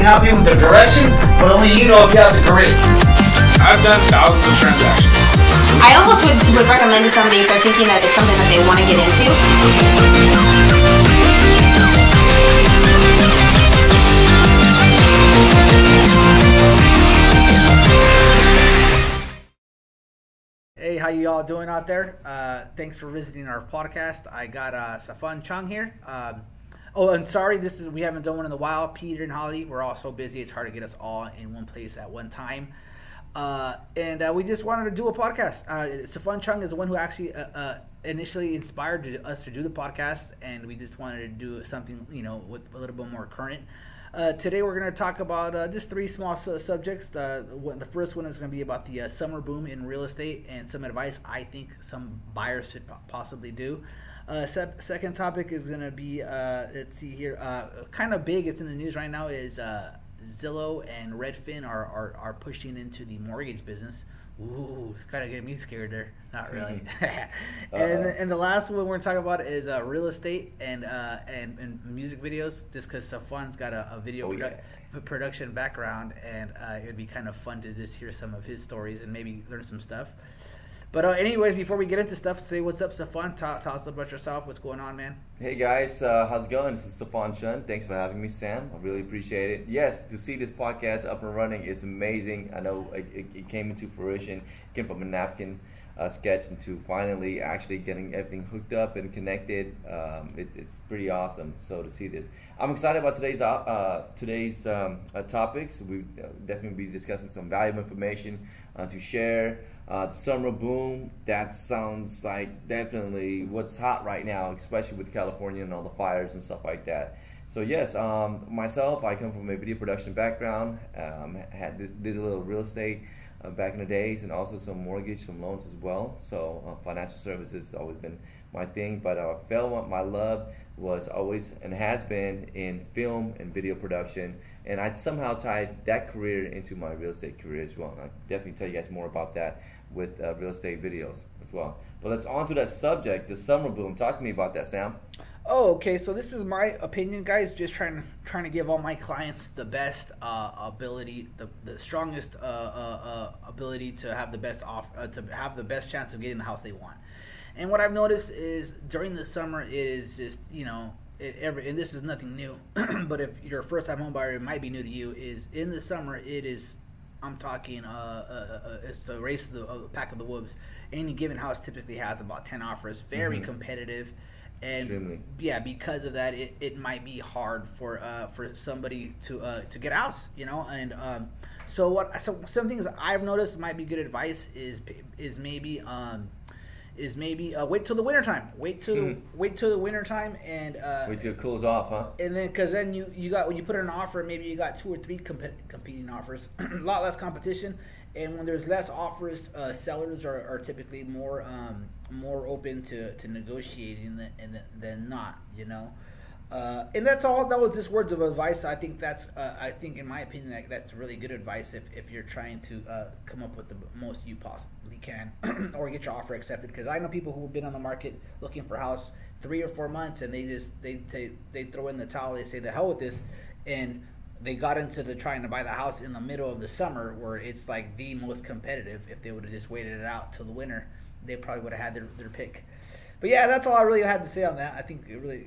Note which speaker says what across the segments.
Speaker 1: help you with the direction, but only you know if you have the grit.
Speaker 2: I've done thousands of transactions.
Speaker 3: I almost would recommend to somebody if they're thinking that it's something that they want to get into.
Speaker 4: Hey, how you all doing out there? Thanks for visiting our podcast. I got Sophan Chung here. Oh, and sorry, we haven't done one in a while. Peter and Holly, we're all so busy. It's hard to get us all in one place at one time. And we just wanted to do a podcast. Sophan Chung is the one who actually initially inspired us to do the podcast, and we just wanted to do something, with a little bit more current. Today we're going to talk about just three small subjects. The first one is going to be about the summer boom in real estate and some advice I think some buyers should possibly do. Second topic is going to be, let's see here, kind of big, it's in the news right now, is Zillow and Redfin are pushing into the mortgage business. Ooh, it's kind of getting me scared there. Not really. And the last one we're going to talk about is real estate and music videos, just because Sophan's got a video production background, and it would be kind of fun to just hear some of his stories and maybe learn some stuff. But anyways, before we get into stuff, say what's up, Sophan. Tell us a little about yourself. What's going on, man?
Speaker 5: Hey guys, how's it going? This is Sophan Chung. Thanks for having me, Sam. I really appreciate it. Yes, to see this podcast up and running is amazing. I know it came into fruition. It came from a napkin sketch into finally actually getting everything hooked up and connected. It's pretty awesome. So to see this, I'm excited about today's topics. We definitely be discussing some valuable information to share. Summer boom, that sounds like definitely what's hot right now, especially with California and all the fires and stuff like that. So yes, myself, I come from a video production background, did a little real estate back in the days, and also some mortgage, some loans as well. So financial services has always been my thing, but my love was always and has been in film and video production, and I somehow tied that career into my real estate career as well. And I'll definitely tell you guys more about that with real estate videos as well. But let's on to that subject, the summer boom. Talk to me about that, Sam.
Speaker 4: Oh, okay. So this is my opinion, guys. Just trying to give all my clients the best ability, the strongest ability to have the best best chance of getting the house they want. And what I've noticed is during the summer, it is just and this is nothing new. But if you're a first-time home buyer, it might be new to you. Is in the summer, it is. I'm talking, it's the race of the pack of the wolves. Any given house typically has about 10 offers, very competitive, and
Speaker 5: extremely.
Speaker 4: Yeah, because of that, it might be hard for somebody to get a house, And so some things I've noticed might be good advice is maybe wait till the winter time. Wait till the winter time and
Speaker 5: wait till it cools off, huh?
Speaker 4: And then because then you got when you put in an offer, maybe you got 2 or 3 competing offers, a lot less competition. And when there's less offers, sellers are typically more open to negotiating than not, And that's all. That was just words of advice. I think I think in my opinion that's really good advice if you're trying to come up with the most you possibly can or get your offer accepted. Because I know people who have been on the market looking for a house 3 or 4 months, and they throw in the towel. They say the hell with this, and they got into the trying to buy the house in the middle of the summer where it's like the most competitive. If they would have just waited it out till the winter, they probably would have had their pick. But yeah, that's all I really had to say on that. I think it really,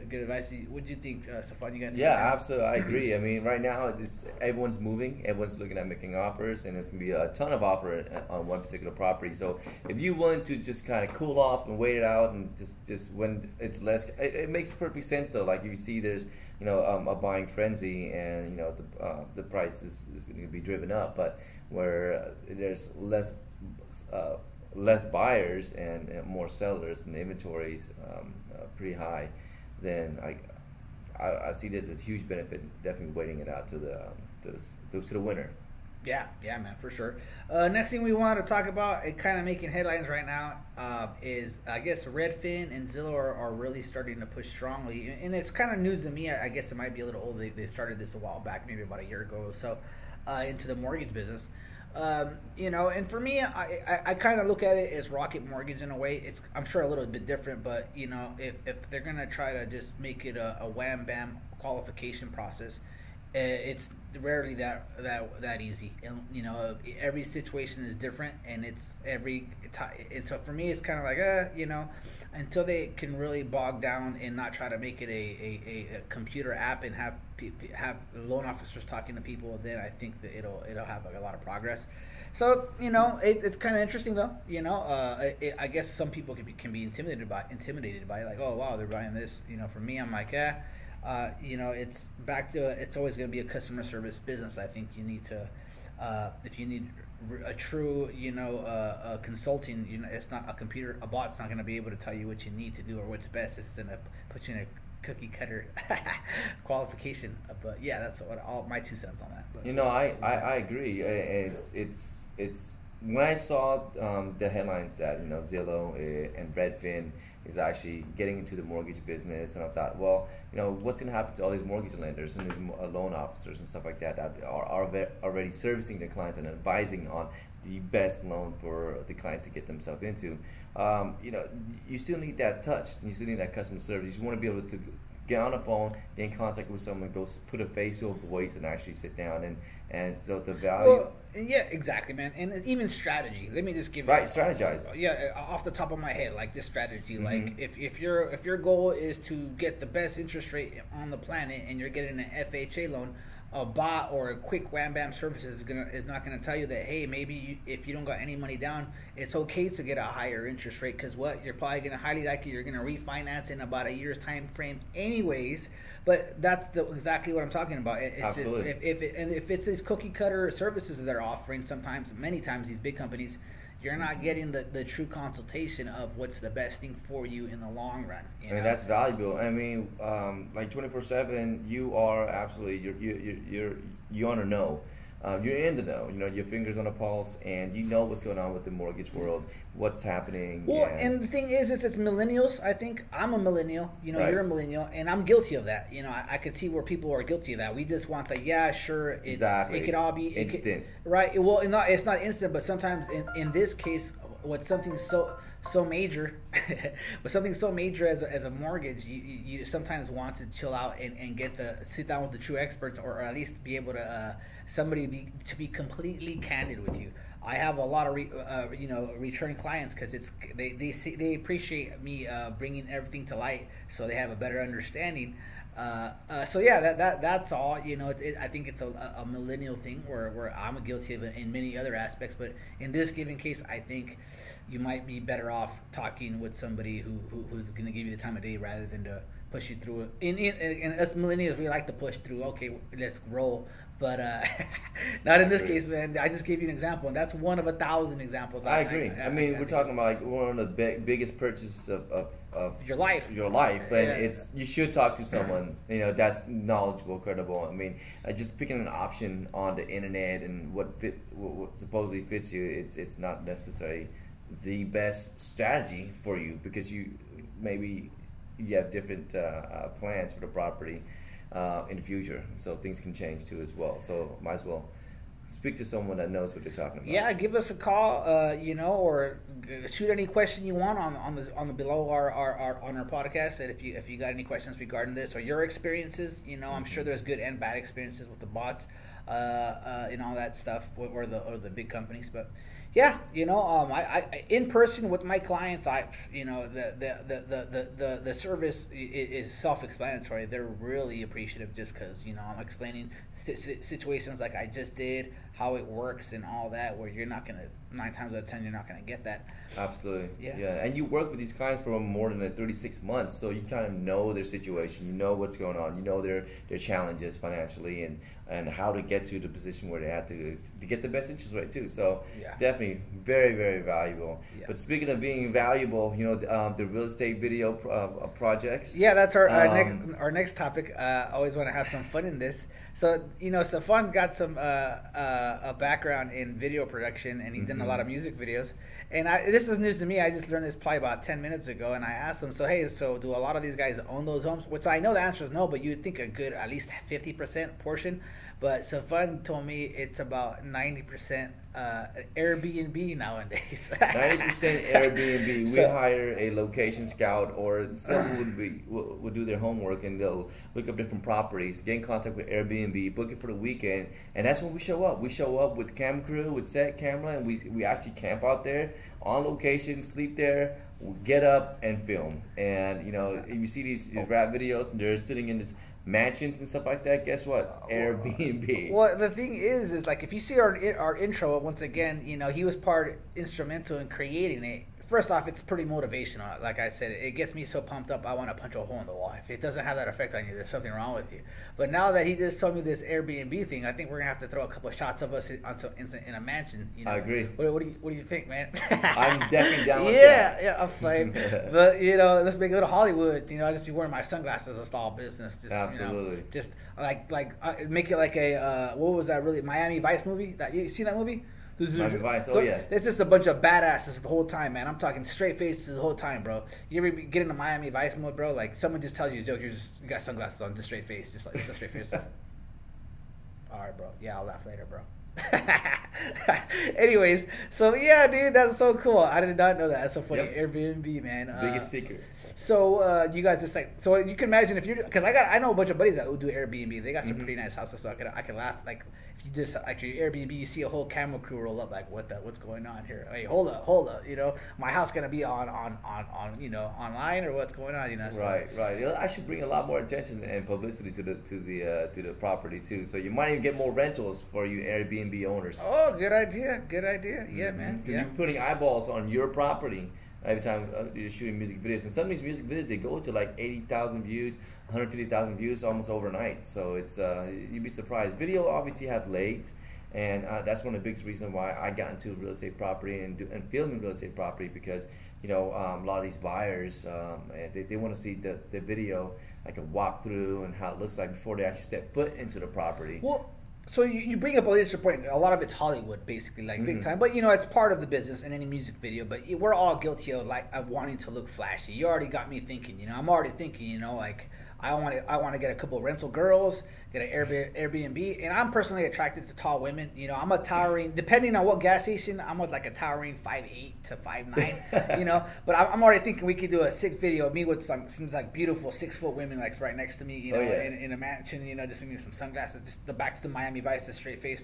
Speaker 4: good advice. What do you think, Sophan? You got?
Speaker 5: Yeah, absolutely. I agree. I mean, right now, everyone's moving. Everyone's looking at making offers, and there's going to be a ton of offer on one particular property. So if you want to just kind of cool off and wait it out, and just when it's less, it makes perfect sense though. Like if you see there's, a buying frenzy, and the price is going to be driven up, but where there's less buyers and more sellers, and the inventory is pretty high, then I see that there's a huge benefit definitely waiting it out to the winter.
Speaker 4: Yeah, man, for sure. Next thing we wanted to talk about, and kind of making headlines right now, is I guess Redfin and Zillow are really starting to push strongly, and it's kind of news to me. I guess it might be a little old. They started this a while back, maybe about a year ago or so, into the mortgage business. And for me, I kind of look at it as Rocket Mortgage in a way. It's, I'm sure, a little bit different, but if they're gonna try to just make it a wham bam qualification process, it's rarely that easy, and every situation is different, and and so for me it's kind of like until they can really bog down and not try to make it a computer app and have loan officers talking to people, then I think that it'll have like a lot of progress. So it's kind of interesting though. I guess some people can be intimidated by it, like, oh wow, they're buying this. For me, I'm like, it's back to, it's always going to be a customer service business. I think you need to, if you need a true, consulting, it's not a bot's not going to be able to tell you what you need to do or what's best. It's going to put you in a cookie cutter qualification. But yeah, that's all my 2 cents on that. But,
Speaker 5: I agree. It's when I saw the headlines that Zillow and Redfin is actually getting into the mortgage business, and I thought, well, what's going to happen to all these mortgage lenders and these loan officers and stuff like that are already servicing their clients and advising on the best loan for the client to get themselves into. You still need that touch. You still need that customer service. You want to be able to get on the phone, get in contact with someone, go put a face to a voice, and actually sit down and so the value.
Speaker 4: Well, yeah, exactly, man. And even strategy. Let me just give you
Speaker 5: strategize.
Speaker 4: Yeah, off the top of my head, like this strategy. Mm-hmm. Like if your goal is to get the best interest rate on the planet, and you're getting an FHA loan, a bot or a quick wham bam service is not gonna tell you that, hey, maybe if you don't got any money down, it's okay to get a higher interest rate, because you're probably gonna highly likely you're gonna refinance in about a year's time frame anyways. But that's exactly what I'm talking about.
Speaker 5: Absolutely.
Speaker 4: If it's these cookie cutter services that they're offering, many times these big companies, you're not getting the true consultation of what's the best thing for you in the long run.
Speaker 5: I mean, that's valuable. I mean, like 24/7, you are absolutely you're on a know. You're in the know. Your fingers on the pulse, and you know what's going on with the mortgage world, what's happening.
Speaker 4: Well, and the thing is it's millennials. I think I'm a millennial.
Speaker 5: Right.
Speaker 4: You're a millennial, and I'm guilty of that. I could see where people are guilty of that. We just want
Speaker 5: Exactly.
Speaker 4: It could all be
Speaker 5: instant.
Speaker 4: Right. Well, it's not instant, but sometimes in this case, with something so major, with something so major as a mortgage, you sometimes want to chill out and sit down with the true experts, or at least be able to to be completely candid with you. I have a lot of return clients, because they appreciate me bringing everything to light, so they have a better understanding. So yeah, that's all. I think it's a millennial thing where I'm guilty of it in many other aspects, but in this given case, I think you might be better off talking with somebody who's going to give you the time of day rather than to push you through it. And us millennials, we like to push through. Okay, let's roll. But not in this case, man. I just gave you an example, and that's one of 1,000 examples.
Speaker 5: I agree. I mean, we're talking about like one of the biggest purchases of
Speaker 4: your life.
Speaker 5: And you should talk to someone that's knowledgeable, credible. I mean, just picking an option on the internet and what supposedly fits you, it's not necessarily the best strategy for you, because you have different plans for the property in the future, so things can change too as well. So might as well speak to someone that knows what they're talking about.
Speaker 4: Yeah, give us a call, or shoot any question you want on the below our on our podcast. And if you got any questions regarding this or your experiences, I'm sure there's good and bad experiences with the bots, and all that stuff, or the big companies, but. Yeah, I in person with my clients, the service is self-explanatory. They're really appreciative, just because I'm explaining situations like I just did, how it works and all that, where you're not gonna 9 times out of 10 you're not gonna get that.
Speaker 5: Absolutely. Yeah. And you work with these clients for more than 36 months, so you kind of know their situation, you know what's going on, you know their challenges financially, and how to get to the position where they have to get the best interest rate too. So definitely very, very valuable. Yeah. But speaking of being valuable, the real estate video projects.
Speaker 4: Yeah, that's our next topic. I always want to have some fun in this. So Sophan's got some a background in video production, and he's done a lot of music videos. And this is news to me. I just learned this probably about 10 minutes ago, and I asked them, so hey, so do a lot of these guys own those homes? Which I know the answer is no, but you'd think a good at least 50% portion. But Sophan told me it's about 90% Airbnb nowadays.
Speaker 5: 90% Airbnb. We hire a location scout, or someone would do their homework, and they'll look up different properties, get in contact with Airbnb, book it for the weekend, and that's when we show up. We show up with camera crew, with set camera, and we actually camp out there on location, sleep there, get up and film. And you see these rap videos, and they're sitting in this mansions and stuff like that. Guess what? Airbnb.
Speaker 4: Well, the thing is like if you see our intro, once again, he was instrumental in creating it. First off, it's pretty motivational. Like I said, it gets me so pumped up, I want to punch a hole in the wall. If it doesn't have that effect on you, there's something wrong with you. But now that he just told me this Airbnb thing, I think we're gonna have to throw a couple of shots of us in a mansion. I
Speaker 5: agree.
Speaker 4: What do you think, man?
Speaker 5: I'm definitely down with that.
Speaker 4: Yeah, I'm fine. But let's make a little Hollywood. I just be wearing my sunglasses. It's all business. Just,
Speaker 5: absolutely.
Speaker 4: Just like make it like a what was that really Miami Vice movie? That you seen that movie?
Speaker 5: Miami Vice. Oh yeah.
Speaker 4: It's just a bunch of badasses the whole time, man. I'm talking straight faces the whole time, bro. You ever get into Miami Vice mode, bro? Like someone just tells you a joke, you got sunglasses on, just straight face, just straight face. All right, bro. Yeah, I'll laugh later, bro. Anyways, so yeah, dude, that's so cool. I did not know that. That's so funny. Yep. Airbnb, man.
Speaker 5: Biggest secret.
Speaker 4: So you guys just so you can imagine if you're, because I know a bunch of buddies that would do Airbnb. They got some pretty nice houses, so I can laugh. Like if you just like your Airbnb, you see a whole camera crew roll up, like what's going on here? Hey, hold up, my house gonna be on online or what's going on? So.
Speaker 5: Right. It'll actually bring a lot more attention and publicity to the property too. So you might even get more rentals for you Airbnb owners.
Speaker 4: Oh, good idea. Yeah, man.
Speaker 5: Because you're putting eyeballs on your property every time you're shooting music videos. And some of these music videos, they go to like 80,000 views, 150,000 views almost overnight. So it's you'd be surprised. Video obviously have legs, and that's one of the biggest reasons why I got into real estate property and filming real estate property, because a lot of these buyers they want to see the video, like a walkthrough and how it looks like before they actually step foot into the property.
Speaker 4: Well, so you bring up a interesting point. A lot of it's Hollywood, basically, like big time. But it's part of the business in any music video. But we're all guilty of wanting to look flashy. You already got me thinking. I'm already thinking. Like I want to get a couple of rental girls, get an Airbnb, and I'm personally attracted to tall women. I'm a towering, depending on what gas station, I'm like a towering 5'8" to 5'9". But I'm already thinking we could do a sick video of me with some like beautiful 6-foot women like right next to me, in a mansion, just give me some sunglasses, just the back to the Miami Vice, the straight face.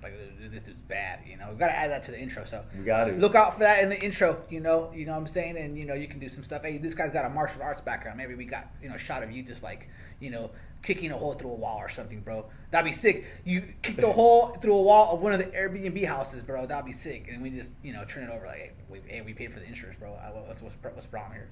Speaker 4: Like, this dude's bad, We've got to add that to the intro, so.
Speaker 5: We got to.
Speaker 4: Look out for that in the intro, you know what I'm saying? And, you can do some stuff. Hey, this guy's got a martial arts background. Maybe we got, a shot of you just like, kicking a hole through a wall or something, bro. That'd be sick. You kick the hole through a wall of one of the Airbnb houses, bro. That'd be sick. And we just, turn it over like, hey, we paid for the insurance, bro. What's the problem here?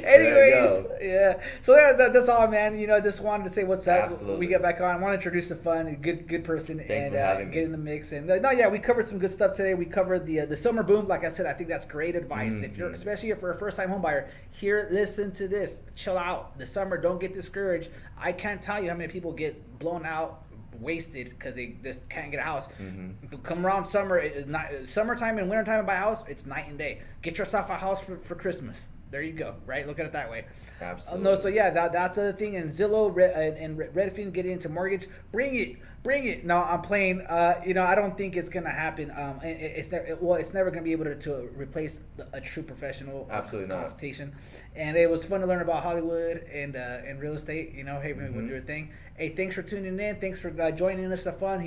Speaker 4: Anyways, yeah. So that's all, man. Just wanted to say what's up.
Speaker 5: Absolutely.
Speaker 4: We get back on. I want to introduce Sophan, a good person,
Speaker 5: Thanks
Speaker 4: and
Speaker 5: for having
Speaker 4: get in the mix. And we covered some good stuff today. We covered the summer boom. Like I said, I think that's great advice. If you're, especially if you're a first time home buyer, listen to this. Chill out. The summer, don't get discouraged. I can't tell you how many people get blown out, wasted because they just can't get a house. Come around summertime and wintertime and buy a house, it's night and day. Get yourself a house for Christmas. There you go, right? Look at it that way.
Speaker 5: Absolutely.
Speaker 4: No, so yeah, that's the thing. And Zillow and Redfin getting into mortgage, bring it. No, I'm playing. I don't think it's gonna happen. It's never gonna be able to replace a true professional consultation. And it was fun to learn about Hollywood and real estate. Hey, we'll do your thing. Hey, thanks for tuning in. Thanks for joining us. Sophan.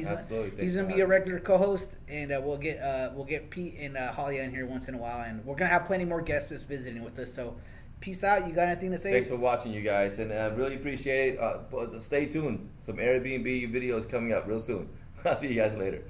Speaker 4: He's gonna be a regular co-host, and we'll get Pete and Holly in here once in a while, and we're gonna have plenty more guests visiting with us. So, peace out. You got anything to say?
Speaker 5: Thanks for watching, you guys, and I really appreciate it. Stay tuned. Some Airbnb videos coming up real soon. I'll see you guys later.